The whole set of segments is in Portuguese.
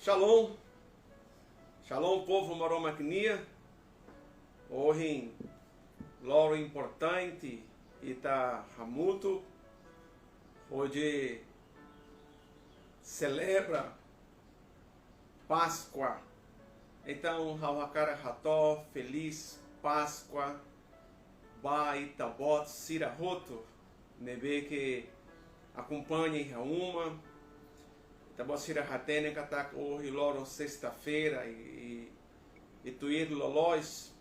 Shalom, shalom povo Maromacnia. Hoje, loro importante está Hamuto, hoje celebra Páscoa. Então, Hawakara Ható, feliz Páscoa, Ba Itabot Sirahoto, nebe que acompanhe Rauma. Itabot Sirahatene Katak hoje, loro sexta-feira e tu ir lolós.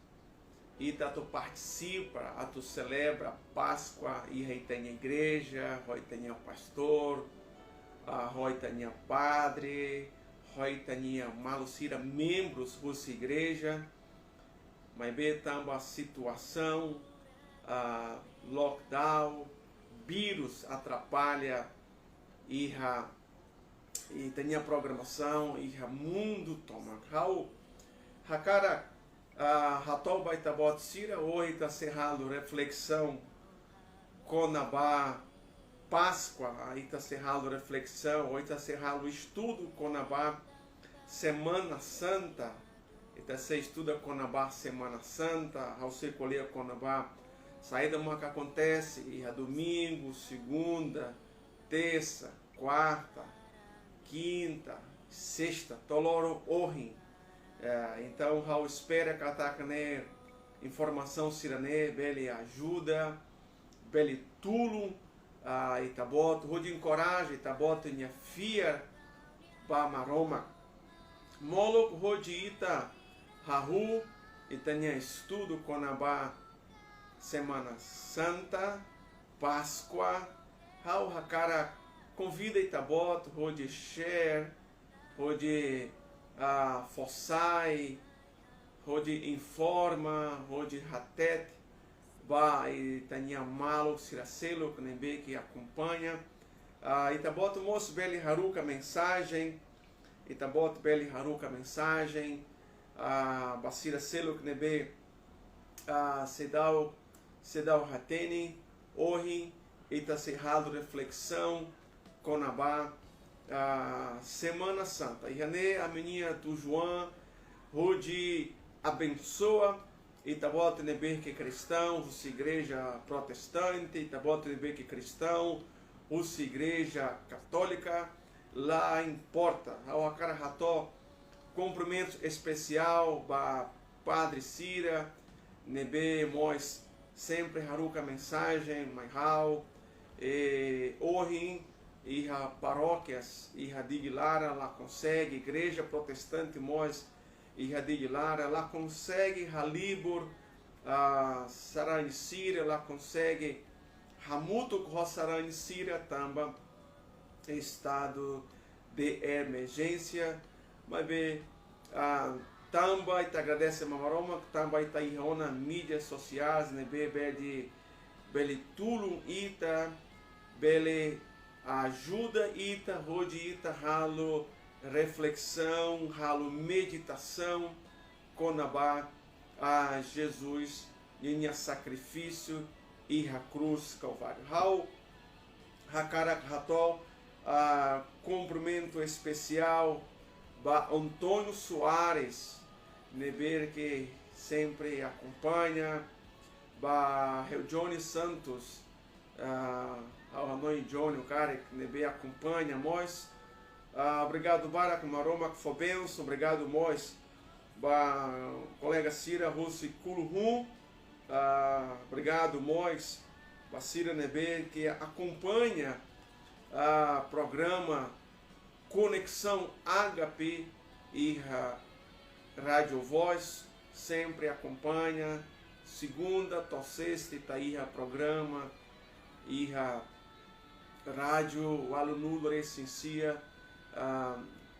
E tu participa, tu celebra a Páscoa, e aí tem a igreja, aí tem o pastor, aí tem o padre, aí tem malucira membros da igreja, mas bem também a situação, lockdown, vírus atrapalha, e tem a programação, e o mundo toma. Hakara Hatol Baitabot Sira, hoje está cerrado reflexão Conabá Páscoa, aí está cerrado reflexão, hoje está cerrado estudo Conabá Semana Santa, está se estuda Conabá Semana Santa, ao se colher Conabá saída uma que acontece, e a domingo, segunda, terça, quarta, quinta, sexta, toloro orrim. Então, Raul espera que ataque né, informação sirané, bele ajuda, bele tulo, Itabot, rode encoraja, Itabot minha filha, ba maroma, molok rode ita, Rahu, itania estudo conabá, Semana Santa, Páscoa, Raul Hakara convida Itabot, rode share, rode Fossai, Rode informa, Rode Hatet, e Tania Malo, Siracelo, que acompanha. Itabot Mos Beli Haruka mensagem, Itabot Beli Haruka mensagem, Basira Selo, Knebe, Sedal Hateni, Ohi, Ita Cerrado Reflexão, Conabá. Semana Santa, e a menina do João, Rode abençoa, e Itabot Neber que cristão, Rússia igreja protestante, Itabot Neber que cristão, Rússia igreja católica, lá importa, ao Akara Ható, cumprimento especial, para Padre Cira, Nebe Mois, sempre Haruka mensagem, Maihau, Orim, e a paróquias, e a Diglara, lá consegue, igreja protestante, nós, e a Diglara, lá consegue, a Libur, a Saran Síria, lá consegue, Hamuto, Saran Síria, também, estado de emergência, mas bem, também te agradece a Mamaroma, também está aí nas mídias sociais, né, de Belitulo, Ita, Bele, ajuda ita, rode ita, ralo reflexão, ralo meditação, conabá a Jesus, linha sacrifício e a cruz calvário. Rau, hakarak ratol, cumprimento especial, ba Antônio Soares, neber que sempre acompanha, ba Johnny Santos, ao Hanoi Johnny, o cara que nebe acompanha nós. Obrigado, Barak Maroma, que foi benção. Obrigado, nós, colega Cira Russi Kuluhum. Obrigado, nós, Cira Nebe, que acompanha o programa Conexão HP e Rádio Voz. Sempre acompanha. Segunda, sexta, está aí o programa. E a rádio, o aluno do Essencia,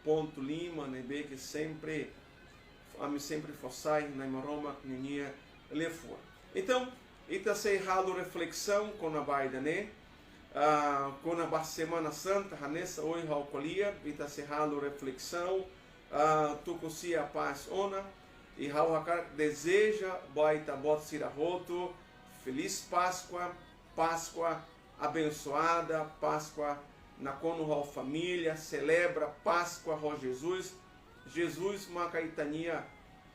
ponto Lima, nebe que sempre fossai na Maroma, ninha lefua. Então, ita se errado reflexão com a baida, né? Com a Semana Santa, nessa hoje a alcoolia, ita se errado reflexão, tu conhecia a paz ona, e Hawakar deseja, baita bot sirahoto, feliz Páscoa, Páscoa abençoada, Páscoa na Cono família, celebra Páscoa, Jesus, Jesus macaitania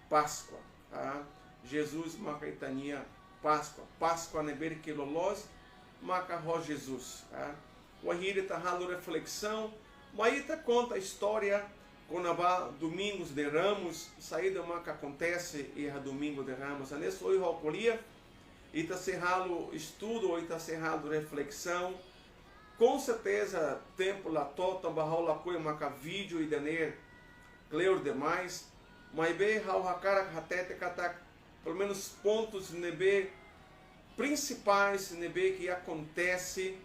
Páscoa. Tá? Jesus macaitania Páscoa. Páscoa neber que lolos macarró Jesus. Tá? O ahira está ralo reflexão. Maíta conta a história quando há domingos de Ramos, saída que acontece e a domingo de Ramos. Nesse hoje rocolia e está cerrado estudo ou está cerrado reflexão. Com certeza tempo lá tota barral lá coi maca vídeo e daner clear demais. Mas bem hau hakara hatete katak pelo menos pontos nebe principais nebe que acontece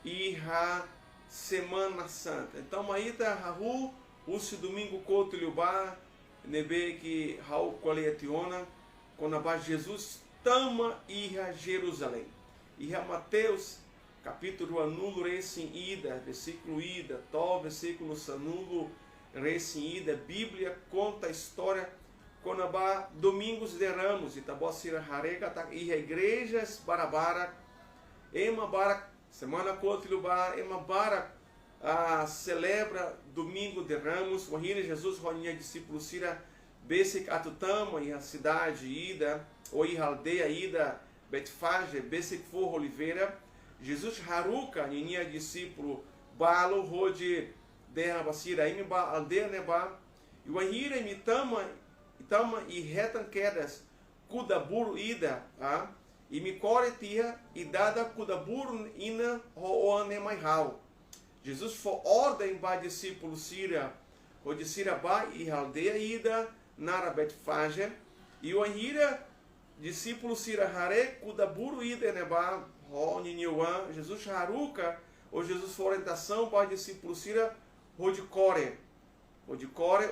e a Semana Santa. Então aí tá rahu usi domingo couto liubar nebe que hau coletiona quando a Jesus tama e a Jerusalém. E a Mateus capítulo anulo recém ida, versículo ida, tal versículo sanulo recém ida. Bíblia conta a história quando há domingos de Ramos e tabocira harega e igrejas barabara ema bara semana cotilubá ema bara celebra domingo de Ramos. O Rio Jesus roninha discípulos sira besic atutama e a cidade ida ou a aldeia ida Betfage besic for Oliveira. Jesus haruka ninia discípulo balo rode derra basira ime ba aldeia neba e o ahira imitama e retan quedas kudaburu ida e me coretia e dada kudaburu ina hoane maihau. Jesus foi ordem para discípulos sira o de Sirabá e aldeia ida nara Betfage e o ahira discípulo sira hare kudaburu ida neba ho niniuan. Jesus haruka ou Jesus foi orientação para discípulos sira rodcore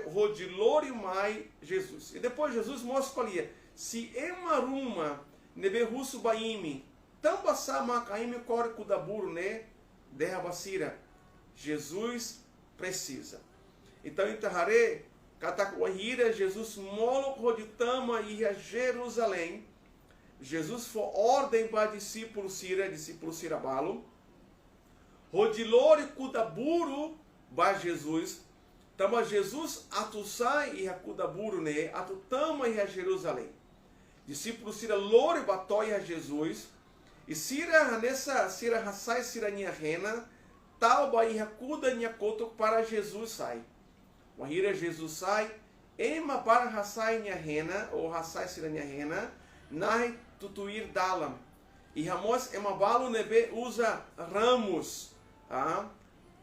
rodilori mai Jesus. E depois Jesus mostra ali se emaruma nebe russo baimi tambasa macaime core kudaburu ne derra basira. Jesus precisa. Então, Itahare, Katakuahira, Jesus molo roditama e a Jerusalém. Jesus foi ordem para discípulo Sirabalo. Rodilori Kudaburu ba Jesus. Tama Jesus atusai e a Kudaburu ne, atutama e a Jerusalém. Discípulo Sira lori batói a Jesus. E Sira nessa Sira Hassai Sira Nia Rena. Tal bairra cuda nhacoto para Jesus sai. O ahira Jesus sai. Ema para Hassai Nia Rena ou Hassai Sira Nia Rena. Nahi tutuir dalam. E Ramos ema balo nebe usa ramos.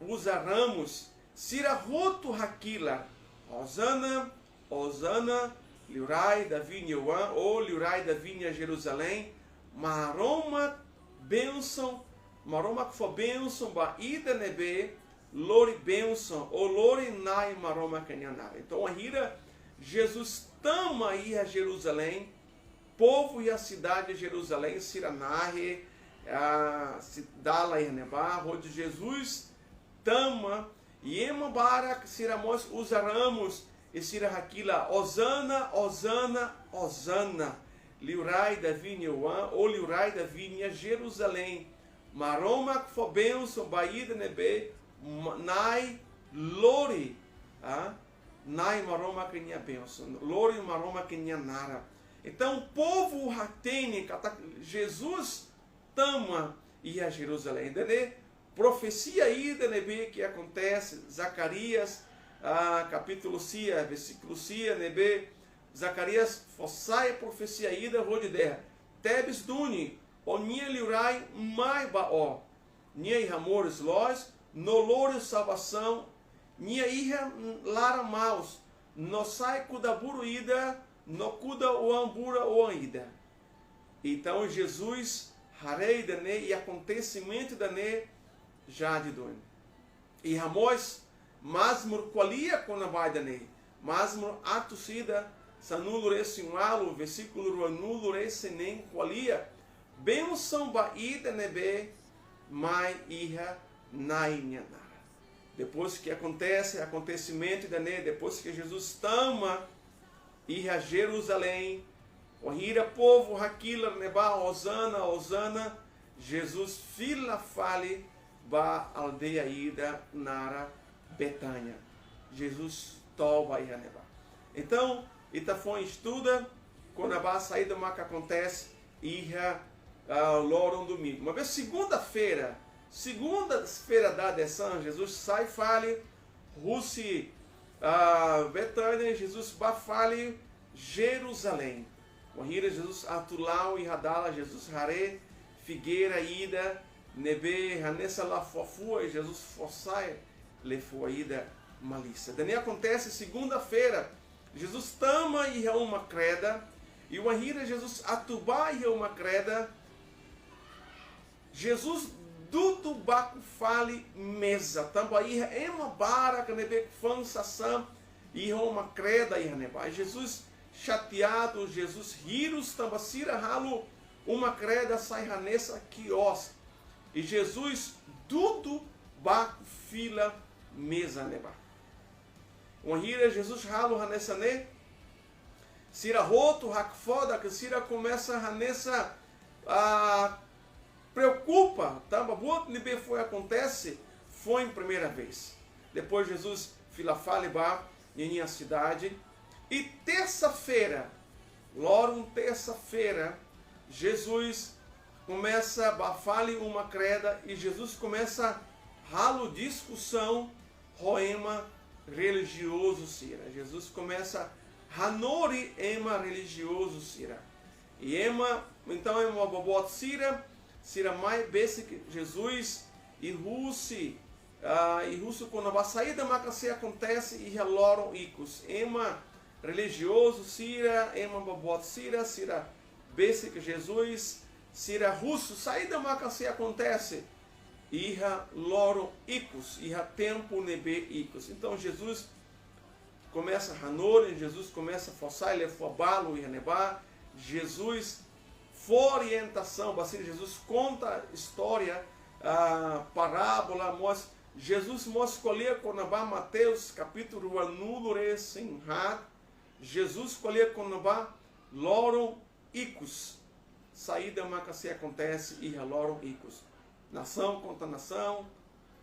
Usa ramos. Sira roto hakila. Osana, Osana, liurai da vinha Uan, ou liurai da vinha Jerusalém. Maroma, bênção. Maroma que for bênção, ba ida nebe, lori bênção, ou lori nai maroma canyanara. Então, a hira, Jesus tama aí a Jerusalém, povo e a cidade de Jerusalém, Siranahe, a cidade e Nebá, onde Jesus tama, e emabara que Siramos usaramos, e Sirahakila, Osana, Osana, Osana, liurai da vinha Uan, ou liurai da vinha Jerusalém. Maroma que for bênção, baída nebe, nai lori, nai maroma que ninha bênção, lori maroma que ninha nara. Então o povo hatene, Jesus tama e a Jerusalém, dene profecia aí nebe que acontece, Zacarias, capítulo cia, versículo cia, nebe, Zacarias fossai profecia aí da rodiderra, tebes duni, o nia liurai mai baó, nia ihamores lois, no lore salvação, nia iha lara maus, no sai kudaburu ida, no kuda o ambura o ida. Então Jesus harei dane e acontecimento dane já de dono. E Ramos masmur qualia quando vai dane, masmur atusida sanulo resinalo, versículo ruanulo resenen qualia. Bênção baída nebe, mai iha nainyanara. Depois que acontece acontecimento dane, depois que Jesus tama iha Jerusalém, o hira povo hakila neba Osana, Osana, Jesus fila fale ba aldeia ida nara Betânia. Jesus toba e haneba. Então, Itafon estuda, quando a saída que acontece, e loram domingo. Uma vez segunda-feira da deção, Jesus sai fale, Russi, Betânia, Jesus fale, Jerusalém. Corrida Jesus Artulau e Radala, Jesus Hare, Figueira, Ida, Nebe, Hanessa La Fofua e Jesus Fossai, Lefoida, Malícia. Daí acontece segunda-feira, Jesus tama e uma creda, e o Ahira Jesus Atubá e uma creda, Jesus do tubaco fale mesa, também é uma bara que nebe fan sassam e uma creda e haneba. Jesus chateado, Jesus riros tambacira ralo uma creda sai hanessa quios. E Jesus do tubaco fila mesa neba. Um hira Jesus ralo hanessa ne sira roto hakfoda que sira começa hanessa preocupa, tá? Foi acontece, foi em primeira vez. Depois Jesus fala em minha cidade. E terça-feira, Jesus começa a falar uma creda e Jesus começa a discussão roema religioso sira. Jesus começa a nori ema religioso sira. E ema, então é uma bobot sira. Sira mais basic Jesus e Russi quando a saída macacê acontece e reloram icos ema religioso sira ema babot sira basic Jesus sira russo saída macacê acontece e loram icos e tempo nebe icos. Então Jesus começa a hanor, Jesus começa a forçar ele fobalo e nebar. Jesus orientação, Jesus conta a história, parábola, Jesus escolheu quando vai Mateus capítulo anulo sinhat, Jesus escolheu quando vai loram icos, saída macacê acontece e loram icos, nação contra nação,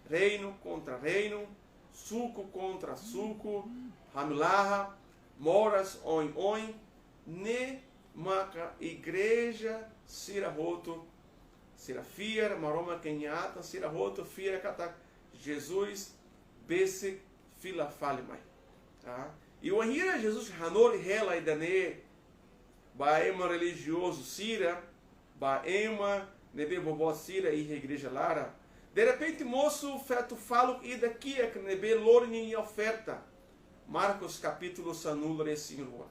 reino contra reino, suco contra suco, hamilaha, moras oin, ne maca igreja sira roto sira fiera maroma kenhata sira roto fiera kata Jesus bese fila fale mai, tá? E o ahira Jesus hanor hela idane baema religioso sira baema nebe bobo sira e igreja lara de repente moço feto falo e daqui é que nebe lorni oferta Marcos capítulo sanula esse rua.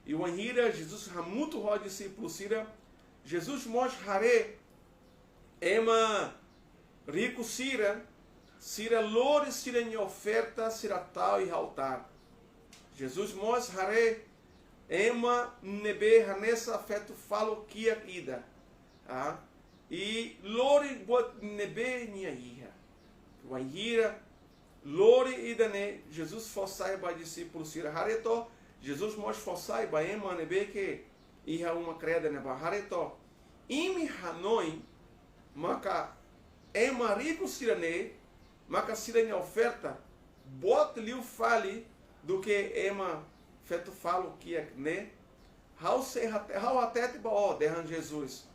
E o Anhira, Jesus Hamuto Ró discípulo Sira, Jesus Mos Hare, Ema Rico Sira, Sira Lore Sira em oferta, Sira tal e altar. Jesus Mos Hare, Ema Nebe Hanessa afeto falo kia ida. E Lore Bot Nebe Niaia. O Anhira, Lore Idane, Jesus Fossai Ba discípulo Sira Hareto, Jesus mos fossai baema nebe que iha uma creda neba hareto imi hanoi maka ema rico sirane maka sirane oferta bot liu fale do que ema feto falo que é ne how até te bao derran Jesus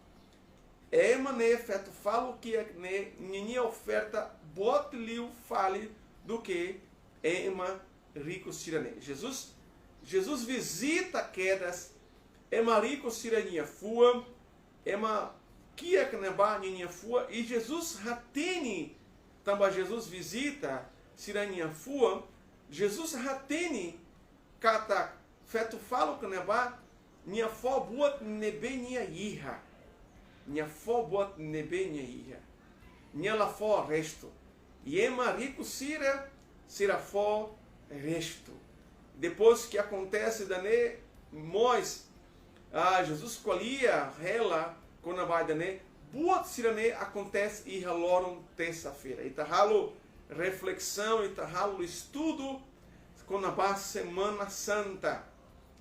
ema ne feto falo que é ne nini oferta bot liu fale do que ema rico sirane Jesus visita quedas, ema rico siraninha fua, ema kia kneba ninha fua, e Jesus ratene, também Jesus visita siraninha fua, Jesus ratene, kata feto falo kneba, nia fo buat nebe nia iha, nia fo buat nebe nia iha, nia la fo resto, e ema rico sira fo resto. Depois que acontece dane nós Jesus escolhia ela quando vai dane buat sirane acontece e haloram terça-feira e tahalo reflexão e tahalo estudo quando vai semana santa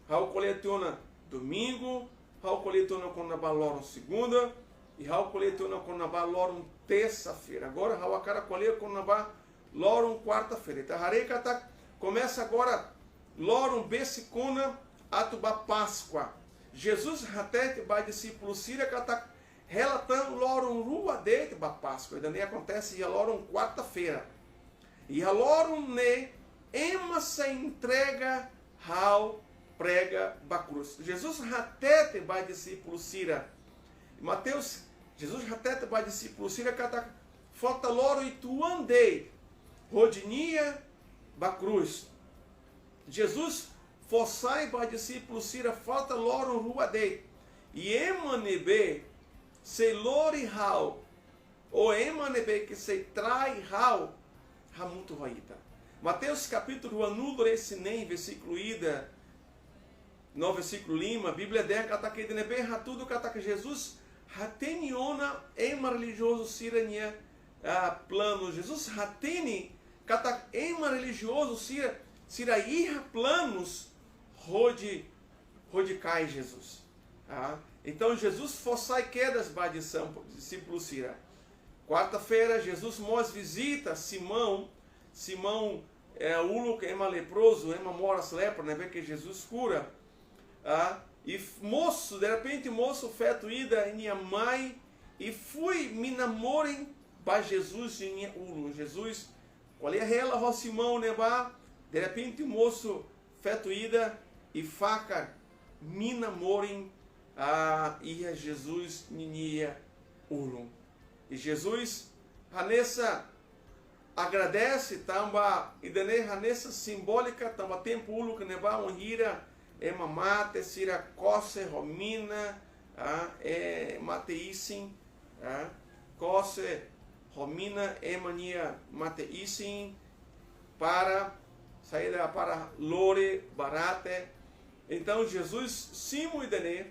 hau coletona domingo hau coletona quando vai loram segunda e hau coletona quando vai loram terça-feira agora hau a cara colher quando vai loram quarta-feira e taharei kata começa agora lorum besicuna atuba Páscoa. Jesus até vai discípulo Síria que está relatando lorum rua de ba Páscoa. E daí acontece lorum quarta-feira. E lorum ne ema se entrega ao prega ba cruz. Jesus até vai discípulo Síria. Mateus, Jesus até vai discípulo Síria que está falta loro e tu andei rodinia ba cruz. Jesus fossai ba discípulo Síria falta loro rua de. E emanebe se lori hau ou emanebe que se trai hau hamuto roita. Mateus capítulo anulo esse nem versículo ida no versículo lima, a Bíblia der que de nebe tudo que Jesus hateniona ema religioso sirania plano. Jesus hateni kata ema religioso sira ir planos rode cai Jesus. Então Jesus fossai quedas ba discípulo Sira. Quarta-feira Jesus mos visita Simão ulo que ema leproso, ema moras lepra, né? Vê que Jesus cura. E moço, de repente moço feto ida em minha mãe e fui me namorem ba Jesus em minha ulo. Jesus, qual é ela ro Simão, né? De repente moço feto ida e faca me namorem ia Jesus minha ulo. E Jesus Hanessa agradece tamba e dane Hanessa simbólica tamba tempo ulo que neba honra ema mate sira cose romina mateisim cose romina emania mateisim para saída para lore barate. Então Jesus simo e dane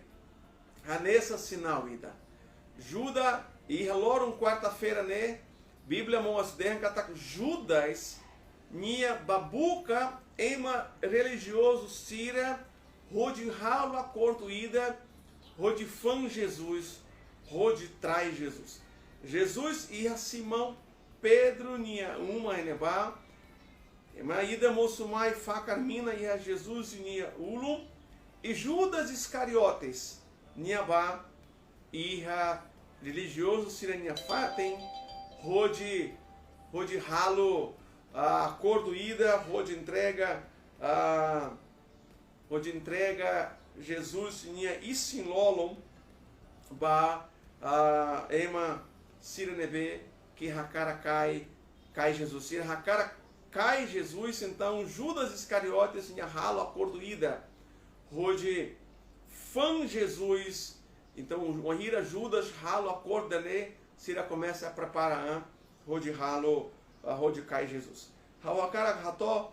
Hanessa sinal ida Juda e lorum quarta-feira né Bíblia mostra que Judas nia babuca ema religioso sira rode ralo a corto ida rode fã Jesus rode trai Jesus. Jesus e a Simão Pedro nia uma eneba ema ida moçumai facarmina e a Jesus nia ulo e Judas Iscariotes nia ba e a religioso sirenia fatem rode ralo a cordo ida rode entrega Jesus nia isinlolom ba ema sirenebe que hakara cai Jesus sira hakara cai Jesus. Então Judas Iscariotes nia ralo a cordo ida rode fã Jesus. Então, o Hira Judas ralo a cor dele, Sira começa a preparar rode ralo, rode cai Jesus. Hawakara rato,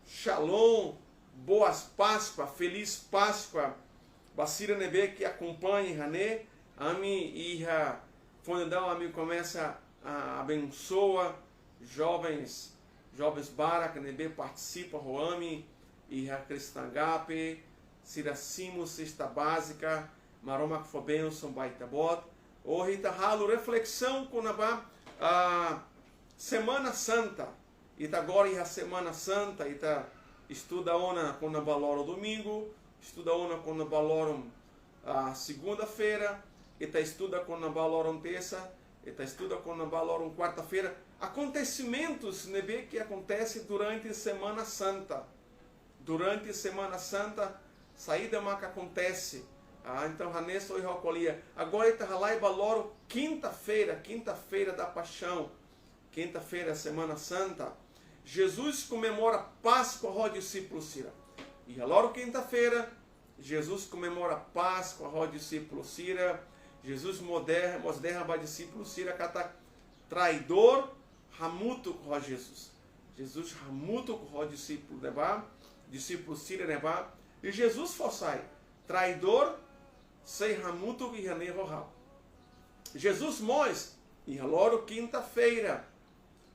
Shalom, boas Páscoa, feliz Páscoa. Basira nebe que acompanhe Hané, ami e Fonedão, ami começa a abençoa jovens Barak nebe participa Roami e a Cristangape. Siracimo, cesta básica, maroma que for benção, baitabot. Ou rita ralo, reflexão com a Semana Santa. Ita agora e a Semana Santa, ita estuda ona com a baloro domingo, estuda ona com a baloro segunda-feira, ita estuda com a baloro terça, ita estuda com a baloro quarta-feira. Acontecimentos nebe que acontece durante a Semana Santa. Durante a Semana Santa saída que acontece. Então Hanessa e Rocolia. Agora está lá e baloro quinta-feira da Paixão. Quinta-feira, Semana Santa. Jesus comemora Páscoa ao discípulo Sira. E logo quinta-feira, Jesus comemora Páscoa ao discípulo Sira. Jesus moderna para discípulo Sira cata traidor ramuto com Jesus. Jesus ramuto com o discípulo Neba, discípulo Sira Neba. E Jesus fossai traidor sei ramuto e janeiro rohal. Jesus mós e logo quinta-feira.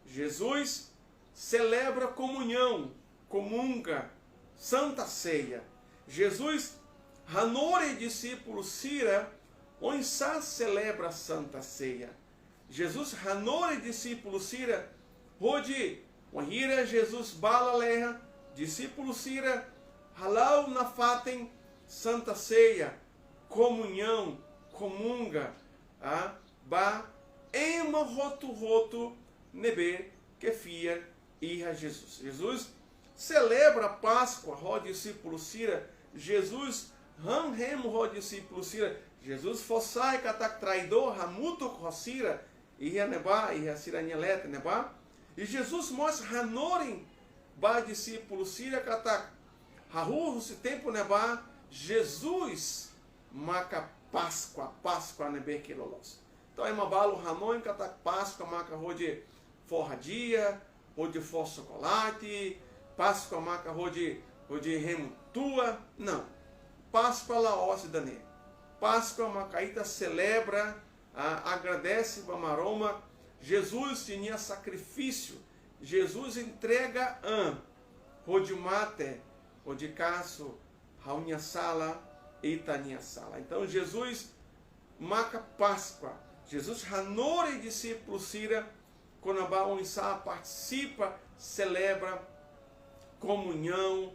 Jesus celebra comunhão, comunga, santa ceia. Jesus hanore discípulo Sira onde celebra a santa ceia. Jesus hanore discípulo Sira rode onde Jesus bala leha discípulos sira halau na fatem Santa Ceia, comunhão, comunga, ba ema roto nebe que fia irra Jesus. Jesus celebra a Páscoa, ro discípulo sira, Jesus ranhem ro discípulo sira, Jesus fossai katak traidor, hamuto rossira, irra neba, irra sira nhelete neba, e Jesus mostra hanorim, ba discípulo sira katak, hahur se tempo neba, Jesus maca Páscoa nebe quilolos. Então é uma balo hanon katak Páscoa maca ro de forradia, ou de for chocolate, Páscoa maca ro de remutua, não. Páscoa la osse dane. Páscoa macaíta celebra, agradece para maroma. Jesus tinha sacrifício. Jesus entrega ro de mate, ro de caso, raunia sala, itania sala. Então Jesus maca Páscoa. Jesus hanore discípulo sira, quando a Unsá participa, celebra comunhão,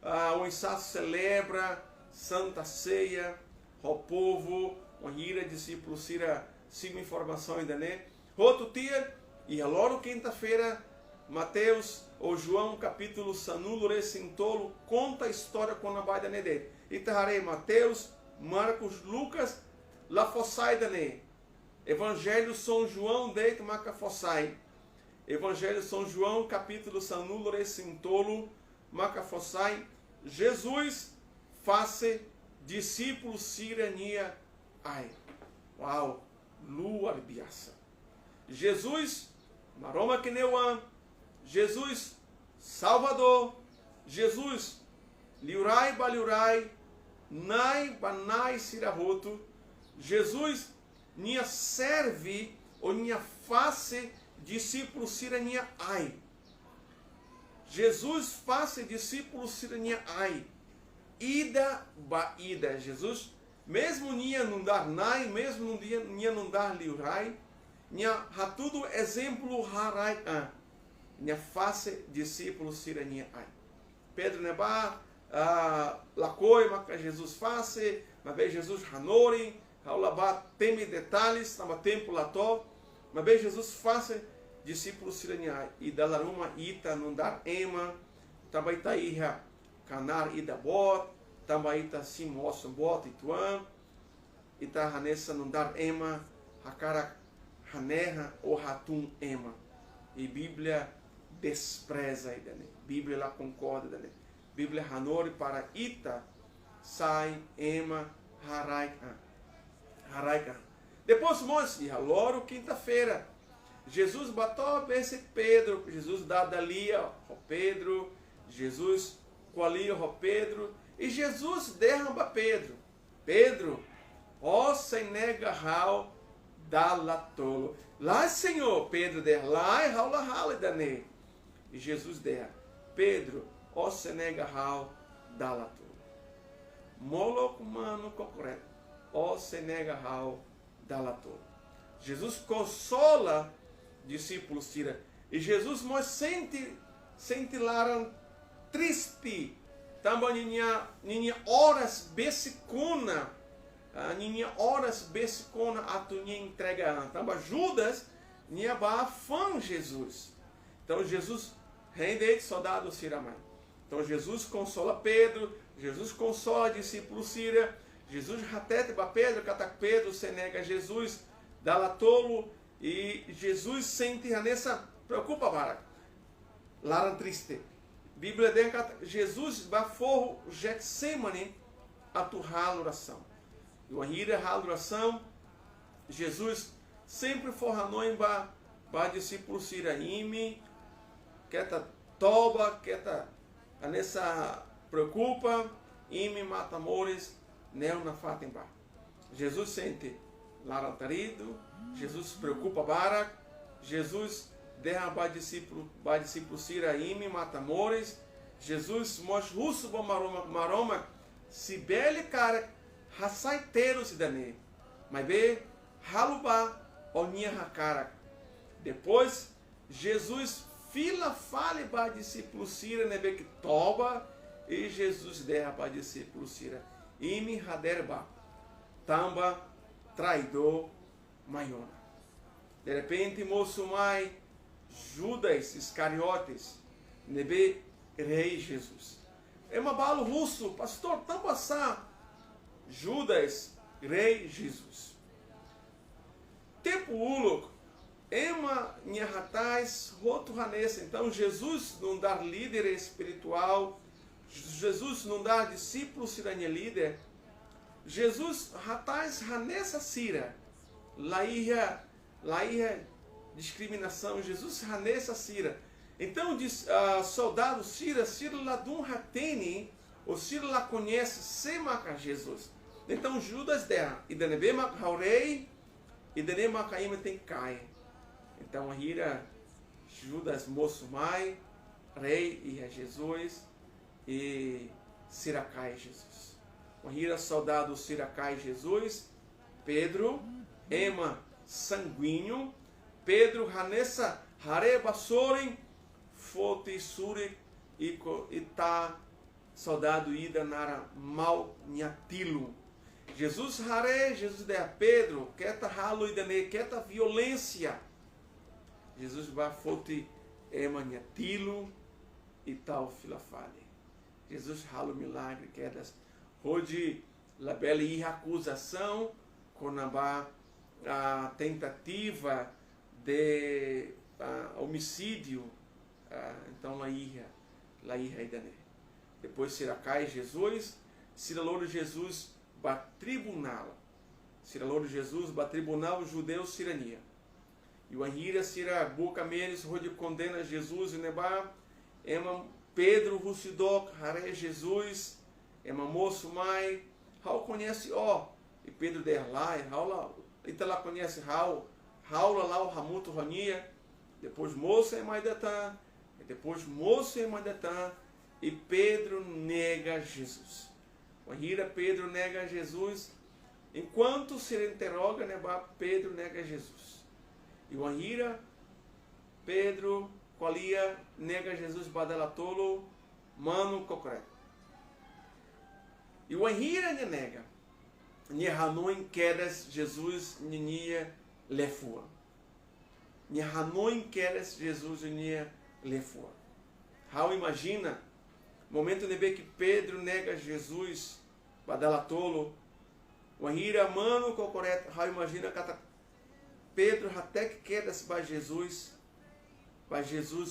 a Unsá celebra Santa Ceia, o povo, o ira discípulo sira, sigo informação ainda, né? Outro dia, e a logo quinta-feira, Mateus ou João, capítulo sanulo, recintolo, conta a história com a baida nede. E tararei Mateus, Marcos, Lucas, la fossai dane. Evangelho São João deito maca fossai. Evangelho São João, capítulo sanulo, recintolo, maca fossai. Jesus face discípulo sirania ai. Uau, lua biaça. Jesus, maroma queneuan. Jesus, Salvador. Jesus, liurai baliurai, nai banai sirahoto. Jesus, nia serve, ou nia face, discípulo sirania ai. Jesus face discípulo sirania ai. Ida baida. Jesus, mesmo nia não dar nai, mesmo nia não dar liurai, nia hatudo exemplo harai nia face discípulo sirania ai. Pedro neba lacoi maca Jesus face, mas bem Jesus hanori, haulaba teme detalhes, tama tempo lató, mas bem Jesus face discípulo sirania ai. E dalaruma ita não dar ema, tabaita irra canar ida bot, tabaita simos bot ituan, ita hanessa não dar ema, hakara hanerra ou hatum ema. E Bíblia despreza ainda, né? Bíblia lá concorda, né? Bíblia hanori para ita sai ema haraika. Depois mostra, loro quinta-feira, Jesus bateu esse Pedro, Jesus dá dali ó Pedro, Jesus coali ó Pedro, e Jesus derrama Pedro, ó sem nega hal da latolo. Lá Senhor, Pedro der lá e raula hala dane. E Jesus der, Pedro, ó sem nega hal da latolo. Moloco mano correto, ó sem nega hal da latolo. Jesus consola discípulos tira, e Jesus mos sente laran triste, também ninha horas besicuna, ninha horas besicuna a tu ninha entrega, também Judas ninha ba fã Jesus. Então Jesus rende soldado siramai. Então Jesus consola Pedro, Jesus consola discípulo sira, Jesus ratete ba Pedro, catac Pedro se nega Jesus, dá tolo. E Jesus sente nessa preocupa para laran triste. Bíblia diz que Jesus vai for Getsemane a tua oração. E o ira oração, Jesus sempre for hanoim ba discípulo siraime, queta toba, queta nessa preocupa, ime mata amores, neo na fatemba. Jesus sente laran tarido, Jesus se preocupa para, Jesus derrama ba discípulo siraime mata amores, Jesus mostra russo bom maroma se bele cara rasaiteiro se dane, mas be haluba onia hakara. Depois Jesus fila fale para discípulo Sira, nebe que toba, e Jesus derra para discípulo Sira. Imi haderba, tamba, traidor, maiona. De repente, moço mai, Judas Iscariotes, nebe rei Jesus. É uma balo russo, pastor, tamba sa, Judas, rei Jesus. Tempo ulok, ema nhahatais, roto hanessa. Então, Jesus não dá líder espiritual, Jesus não dá discípulo sirania líder. Jesus hatais hanessa sira, laia discriminação. Jesus hanessa sira. Então, diz, soldado Sira ladum hateni, o Sira lá conhece semaca Jesus. Então, Judas derra, e denebema haurei, e denema caima tem cai. Então, hira Judas moço mai, rei e Jesus, e Siracai Jesus. Hira soldado Siracai Jesus, Pedro, ema sanguíneo, Pedro hanessa hareba soren, fote suri e tá soldado ida nara mal nhatilo. Jesus hare, Jesus de Pedro, quieta ralo e dane, quieta violência. Jesus vai fote ema nhatilo e tal filafale. Jesus ralo milagre, quedas. Hoje, labela e acusação, com a tentativa de homicídio. Então, lá ia Idané. Depois, Siracai Jesus, Siraloro Jesus, ba tribunal. Siraloro Jesus, ba tribunal judeu Sirania. E o Anhira, Sira, boca menes, rode condena Jesus e Nebá, ema Pedro, Russidok, Haré Jesus, ema moço mai, Raul conhece, e Pedro derlai, Raul, lá conhece Raul lá o Ramuto Ronia, depois moço é Maidatã, depois moço é Maidatã, e Pedro nega Jesus. O Anhira, Pedro nega Jesus, enquanto se interroga, Pedro nega Jesus. E o Anhira, Pedro, Colia, nega Jesus, Badalatolo, Mano, Concreto. E o Anhira nega. Nihanoin quedas Jesus, Ninia, Lefua. Nihanoin quedas Jesus, Ninia, Lefua. Raul imagina, momento nebe que Pedro nega Jesus, Badalatolo, o Anhira, Mano, Concreto. Raul imagina que Pedro até que quedas para Jesus,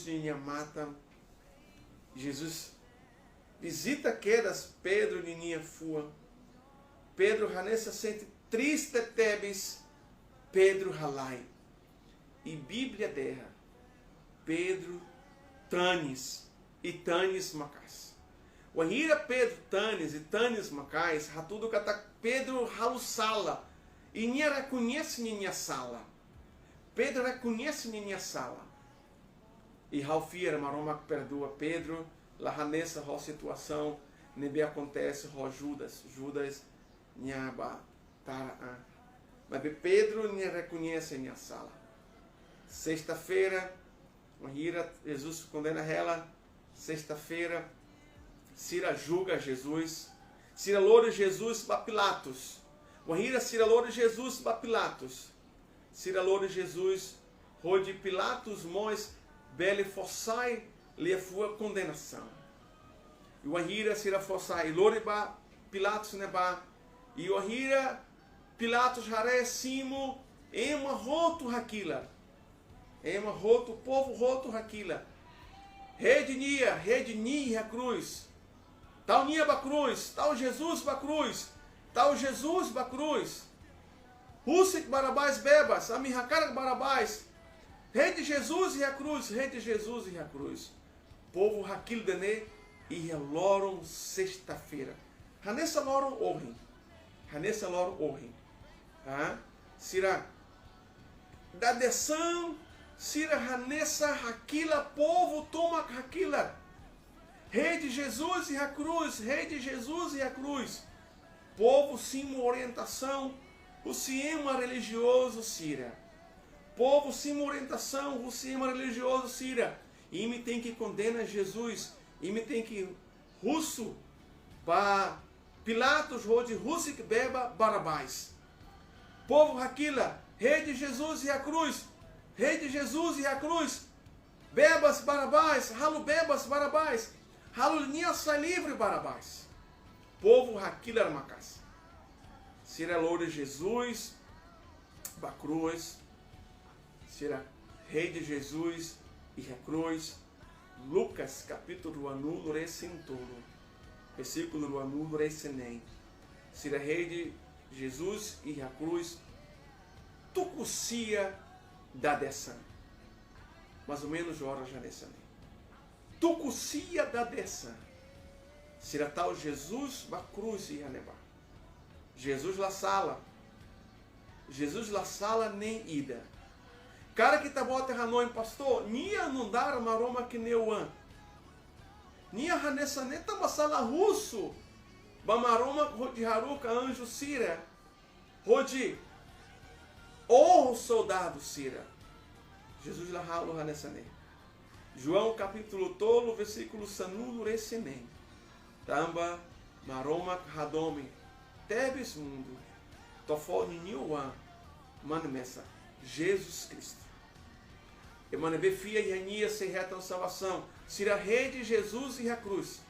Ninia mata. Jesus visita quedas Pedro, Ninia fua. Pedro Hanessa sente triste tebes, Pedro Halai. E Bíblia derra, Pedro Tanis e Tanis Macais. O Anhira Pedro Tanis e Tanis Macais, ratudo cata Pedro Halusala. E Nia reconhece Ninia Sala. Pedro reconhece Ninia Sala. E Ralfia Maroma perdoa Pedro, lá Hanessa, a situação, nebe acontece, Judas, Nhaba, Tara. Mas Pedro nem reconhece minha sala. Sexta-feira, Jesus condena ela. Sexta-feira, Sira julga Jesus. Sira loura Jesus para Pilatos. Sira loura Jesus para Pilatos. Sira loura Jesus, rode Pilatos, Mois, bele fossai, lhe fua condenação. E o Anhira Sira fossai, loura Pilatos neba. E o Anhira Pilatos jaré simo, ema roto raquila. Ema roto, povo roto raquila. Rednia a cruz. Tal nia ba cruz, tal Jesus ba cruz. Tal Jesus ba cruz. Husik barabás bebas, amirracara barabás. Rei de Jesus e a cruz, rei de Jesus e a cruz. Povo raquil dene e reloram sexta-feira. Hanessa loram orrim. Hanessa loram orrim. Sira da deção, Sira Hanessa Raquila, povo toma Raquila. Rei de Jesus e a cruz, rei de Jesus e a cruz. Povo sim orientação, o sistema religioso Sira. Povo sim orientação, o sistema religioso Sira. E me tem que condenar Jesus. E me tem que russo para Pilatos rode russo que beba Barabás. Povo Raquila, rei de Jesus e a cruz. Rei de Jesus e a cruz. Bebas Barabás, ralo bebas Barabás. Ralo linha sai livre Barabás. Povo Raquila era uma casa. Será louro de Jesus, a cruz. Será rei de Jesus e a cruz. Lucas capítulo anulo recintolo. Versículo anulo recenem. Será rei de Jesus e a cruz. Tucucia da dessan. Mais ou menos hora já nessa lei. Tucucia da dessan. Será tal Jesus a cruz e a nevar. Jesus la sala. Jesus la sala nem ida. Cara que tá bota Hanoi, pastor, nia não dar uma aroma que neuan. Nia hanessa neta basala russo. Bamaroma de haruka anjo sira. Rodi o soldado sira. Jesus la halo hanessa ne. João capítulo tolo, versículo sanulo recenem. Tamba maroma hadome. Tebes mundo. Tofó niniuan. Manmessa. Jesus Cristo. Emanebe fia e renia sem reta salvação. Sira rei de Jesus e a cruz.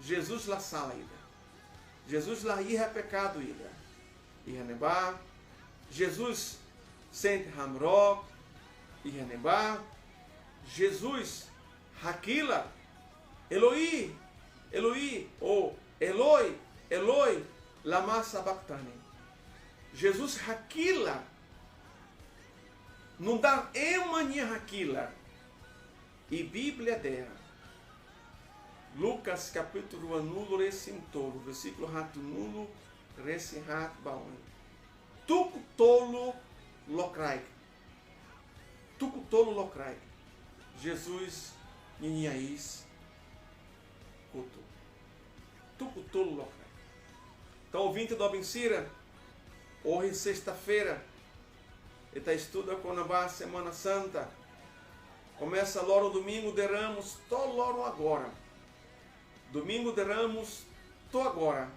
Jesus la sala ida. Jesus la irra pecado ida. E renebá. Jesus sente hamro. E renebá. Jesus Raquila. Eloi. Eloi. Ou Eloi. Eloi. Lama sabachthani. Jesus Raquila. Não dá emania Raquila. E Bíblia dela. Lucas capítulo anulo recintolo. Versículo rato nulo recinrat baon. Tuco tolo locrai. Tuco tolo locrai. Jesus ninhaís culto. Tuco tolo locrai. Então, ouvinte do Abencira, hoje sexta-feira, ele estuda com a Semana Santa. Começa logo domingo de Ramos, tô logo agora. Domingo de Ramos, tô agora.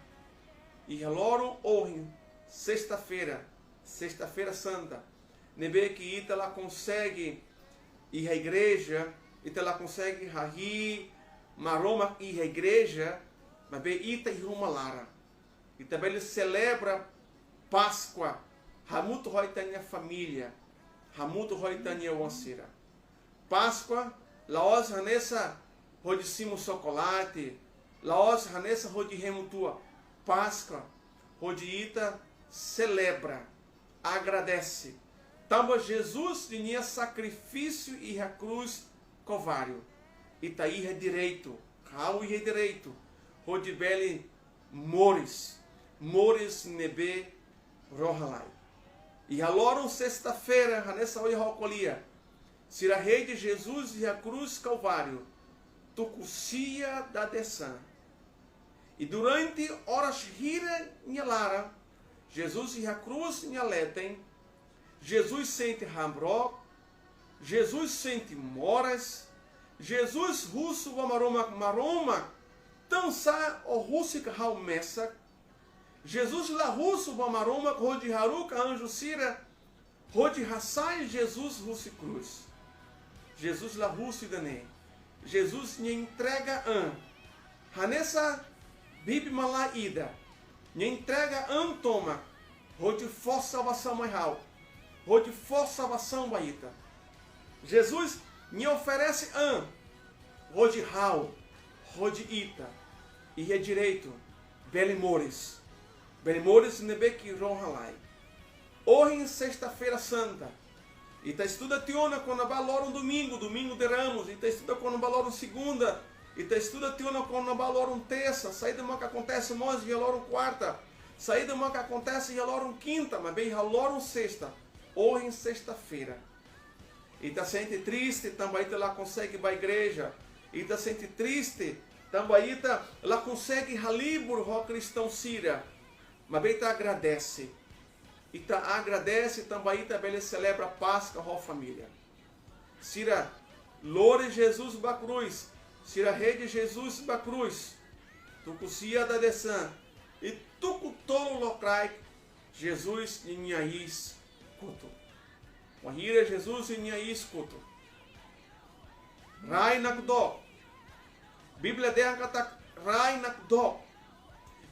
E logo hoje, sexta-feira Santa. Nebe que ita lá consegue ir à igreja, ita lá consegue rir, maroma ir à igreja, mas be ita ir uma lara. E também ele celebra Páscoa. Hamuto roitania família. Hamuto roitania wansira. Páscoa, laos hanessa rodicimo chocolate. Laos hanessa rodiremo tua. Páscoa, rodita celebra, agradece. Tamba Jesus tinha sacrifício e a cruz covário. Itaí é direito. Raul é direito. Rodibeli mores. Mores nebe rohalai. E aloram sexta-feira, nessa hora rocolia, será rei de Jesus e a cruz calvário, tucucia da dessan. E durante horas hira nhalara, Jesus e a cruz nhaletem, Jesus sente hambró, Jesus sente moras, Jesus russo maroma, tansa o russica halmessa, Jesus la russo bamaroma rodi haruka anjo sira rodi rassai Jesus russi cruz. Jesus la russo dane. Jesus me entrega Hanessa bib malaida. Me entrega toma. Rodi for salvação maial. Rodi for salvação baita. Jesus me oferece rodi hal. Rodi ita. E é direito. Belimores. Belimores nebeki rohalai. Hoje em sexta-feira santa. E tá estuda tiona quando baloram domingo de Ramos. E tá estuda quando baloram segunda. E tá estuda tiona quando baloram terça. Saída uma que acontece nós e baloram quarta. Saída uma que acontece e baloram quinta, mas bem baloram sexta. Hoje em sexta-feira. E tá sente triste, também lá consegue ir para a igreja. E tá sente triste, também ela consegue ir livro ro cristão síria. Mas bem tá agradece. E tá agradece também ele celebra a Páscoa com a família. Sira Lore Jesus ba cruz. Sira rede Jesus ba cruz. Tucucia da desan. E tucu tolo locrai. Jesus ninhais kuto. Wahira Jesus ninhais kuto. Rai nakdo. Bíblia dela kata rai nakdo.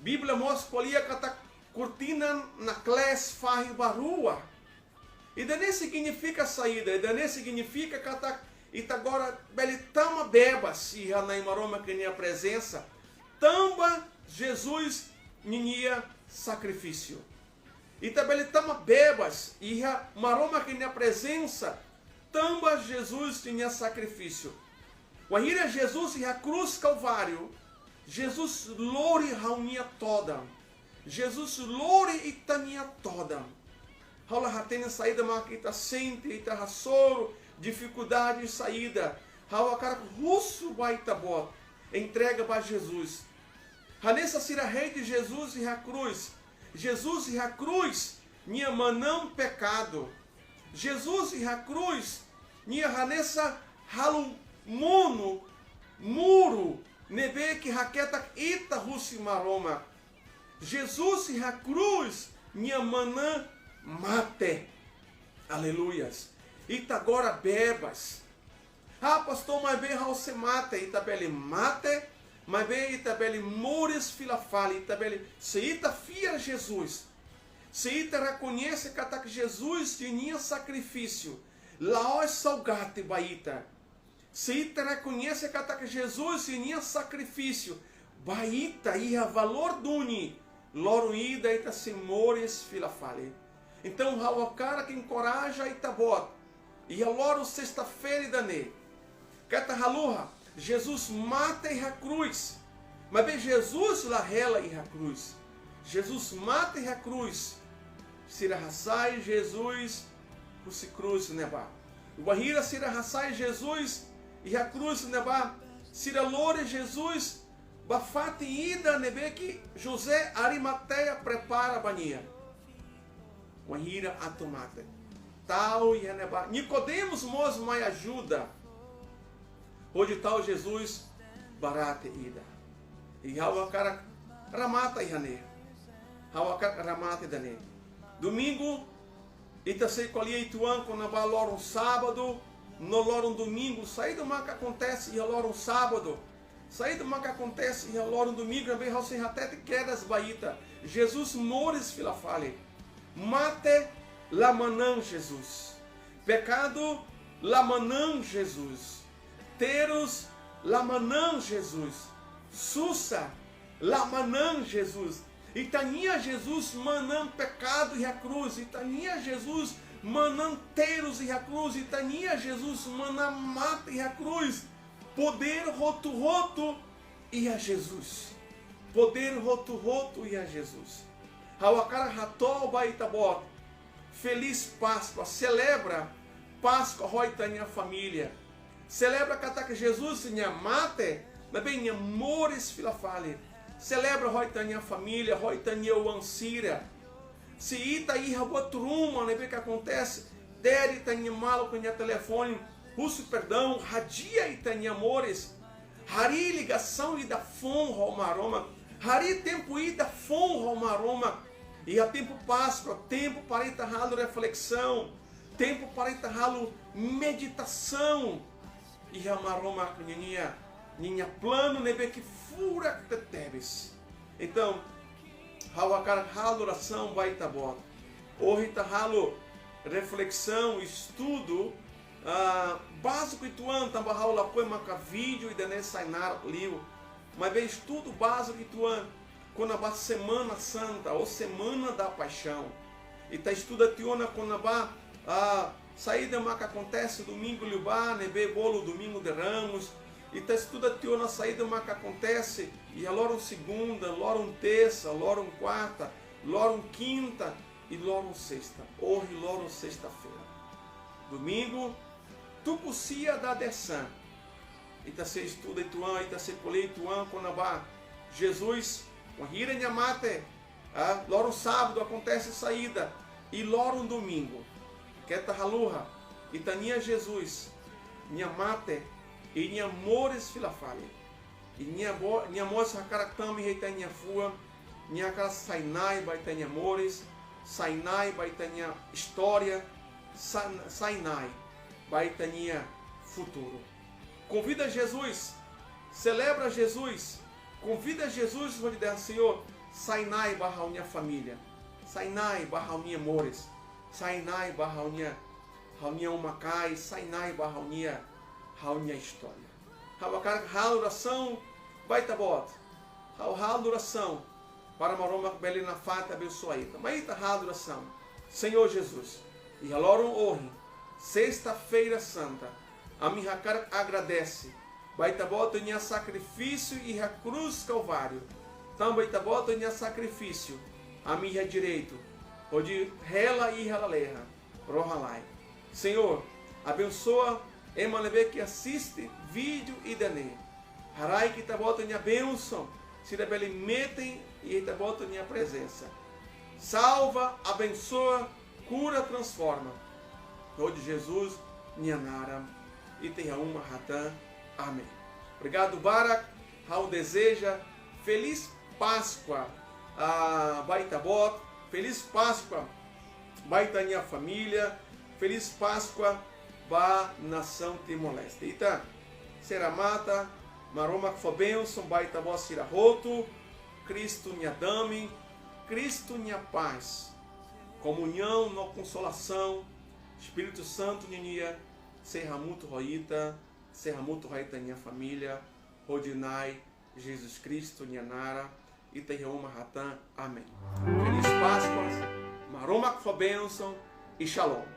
Bíblia mostra polia kata cortina na clés farri barua. E daí significa saída. E daí significa kata e agora belitama bebas e na maroma que nem a presença. Tamba Jesus ninha sacrifício. E tabelitama bebas e maroma que nem a presença. Tamba Jesus tinha sacrifício. Wahira Jesus e a cruz calvário. Jesus lore raunia toda. Jesus lore e tania toda. Raula hatena saída maquita sente e tarrassoro. Dificuldade de saída. Raula cara russo baitabot. Entrega para Jesus. Hanessa sira rei de Jesus e a cruz. Jesus e a cruz. Minha manão pecado. Jesus e a cruz. Minha hanessa halu mono. Muro. Nebe que raqueta ita russi maroma. Jesus e a cruz. Minha manã mate. Aleluias. Ita agora bebas. Ah, pastor, mas bem você mata. Itabeli mate. Mas bem itabeli mores filafale. Itabeli se ita fia Jesus. Se ita reconhece que Jesus tinha sacrifício. Laós salgate baita. Se ita reconhece que Jesus tinha sacrifício. Baita ia valor duni. Loruída ita se mores filafale. Então, o cara que encoraja itabota. E a loro sexta-feira e dane. Cata haluha. Jesus mata e a cruz. Mas bem, Jesus la rela e a cruz. Jesus mata e a cruz. Sira raçai Jesus se cruz neba. Wahira sira raçai Jesus e a cruz neba. Sira lore Jesus bafate ida nebe que José Arimateia prepara a bania. Wahira atomata. Tal e neba. Nicodemos mos mai ajuda. Hoje tal Jesus barate ida. E hawa cara ramata e hane. Hawa cara ramata e dane. Domingo ita sei colia ituan quando na balor um sábado, no lor um domingo, sair do mar que acontece e lor um sábado. Sair do mar que acontece e lor um domingo, também how sem até quedas baita. Jesus mores filafale. Mate lamanã Jesus. Pecado lamanã Jesus. Teros lamanã Jesus. Sussa lamanã Jesus. Itania Jesus manam pecado e a cruz. Itania Jesus manam teros e a cruz. Itania Jesus manam mata e a cruz. Poder roto e a Jesus. Poder roto e a Jesus. Hawakara ratol baitabot. Feliz Páscoa. Celebra Páscoa roitania família. Celebra que Jesus tinha mate, mas bem amores filafale. Celebra roitania família, roitania o ansira. Se ita aí rabotruma, né, que acontece? Dere tania malo com telefone, russo perdão, radia e tania amores. Hari ligação e da fom romaroma. Hari tempo e da fom romaroma. E a tempo Páscoa, tempo para itarralo reflexão, tempo para itarralo meditação. E a maroma ninha plano nebe que fura tetebes. Então, hawakar halo oração baita bota. Hoje tá halo reflexão, estudo básico e tuan tamba haula põe maca vídeo e dane sainar liu. Mas bem estudo básico e tuan quando a semana santa ou semana da paixão. E tá estuda tiona quando a saída maca acontece domingo liubá, nebe bolo domingo de Ramos. E tá estuda tiona saída maca acontece e a loram segunda, loram terça, loram quarta, loram quinta e loram sexta. Hoje loram sexta-feira. Domingo tucucia da desan. E tá se estuda ituan, e tá se colhe ituan quando Jesus uma hira nyamate. Loram sábado acontece saída e loram domingo. Queta haluha, Itania Jesus, minha mate e minha amores filafale. E minha moça caractami reita minha fua, minha cara sainai vai ter amores, sainai vai ter história, sainai vai ter futuro. Convida Jesus, celebra Jesus, convida Jesus, vou lhe dizer, Senhor, sainai barra a minha família, sainai barra a minha amores, sainai barra a minha umacai, sainai barra a minha história. A oração vai estar bota, a oração para maroma beli na fata abençoada, mas está a oração, Senhor Jesus, e alorum honre, sexta-feira santa, a minha cara agradece, vai estar bota em sacrifício e a cruz calvário, também está bota em sacrifício, a minha direito, onde rela e relaleja, rohalai. Senhor, abençoa Emanebe que assiste vídeo e dane. Harai que está bota minha bênção, se rebele metem e está bota minha presença. Salva, abençoa, cura, transforma. Onde Jesus, minha nara, e tenha uma ratã. Amém. Obrigado, Barak. Raul deseja feliz Páscoa a Baitabot, feliz Páscoa Baita minha família, feliz Páscoa ba nação Timor-Leste. Então, será mata, maroma que for bênção, baita voz sirahoto, Cristo minha dame, Cristo minha paz, comunhão, no consolação, Espírito Santo ninia, serra muito roita minha família, rodinai, Jesus Cristo minha nara, e tenha uma ratã. Amém. Feliz Páscoa, maroma que for bênção e shalom.